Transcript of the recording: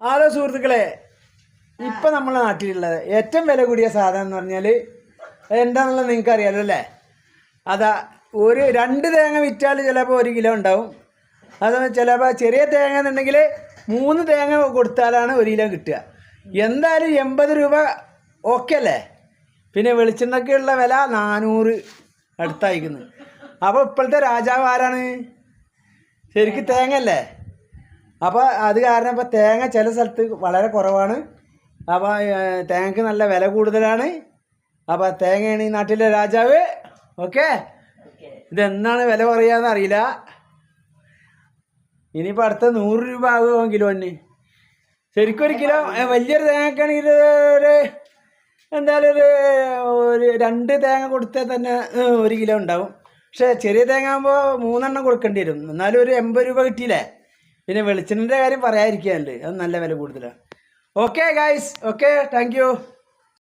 Hello സുഹൃത്തുക്കളെ, ഇപ്പം നമ്മളെ നാട്ടിലുള്ളത് ഏറ്റവും വില കൂടിയ സാധനം എന്ന് പറഞ്ഞാൽ എന്താണെന്നുള്ളത് നിങ്ങൾക്ക് അറിയാലോ അല്ലേ? അതാ ഒരു 2 തേങ്ങ വിറ്റാൽ ചിലപ്പോൾ 1 കിലോ ഉണ്ടാവും. അത് ചിലപ്പോൾ ചെറിയ തേങ്ങ എന്നുണ്ടെങ്കിൽ 3 തേങ്ങ കൊടുത്താലാണ് 1 കിലോ കിട്ടുക. എന്തായാലും 80 രൂപ ഓക്കെ അല്ലേ? പിന്നെ വെളിച്ചെണ്ണയ്ക്കുള്ള വില 400 അടുത്തായിരിക്കുന്നു. അപ്പോൾ ഇപ്പോഴത്തെ രാജാവ് ആരാണ്? ശരിക്കും തേങ്ങ അല്ലേ? അപ്പോൾ അത് കാരണം ഇപ്പോൾ തേങ്ങ ചില സ്ഥലത്ത് വളരെ കുറവാണ്. അപ്പോൾ തേങ്ങയ്ക്ക് നല്ല വില കൂടുതലാണ്. അപ്പോൾ തേങ്ങയാണ് ഈ നാട്ടിലെ രാജാവ്. ഓക്കെ, ഇതെന്നാണ് വില കുറയാന്ന് അറിയില്ല. ഇനിയിപ്പോൾ അടുത്ത 100 രൂപ ആകുമോ കിലോന്. ശരിക്കും 1 കിലോ വലിയൊരു തേങ്ങയ്ക്കാണെങ്കിൽ ഒരു എന്തായാലും ഒരു 2 തേങ്ങ കൊടുത്താൽ തന്നെ 1 കിലോ ഉണ്ടാവും. പക്ഷേ ചെറിയ തേങ്ങ ആകുമ്പോൾ 3 എണ്ണം കൊടുക്കേണ്ടി വരും. എന്നാലും ഒരു 80 രൂപ കിട്ടിയില്ലേ? പിന്നെ വെളിച്ചെണ്ണൻ്റെ കാര്യം പറയാതിരിക്കാനുണ്ട്, അത് നല്ല വില കൂടുതലാണ്. Okay guys, okay, thank you.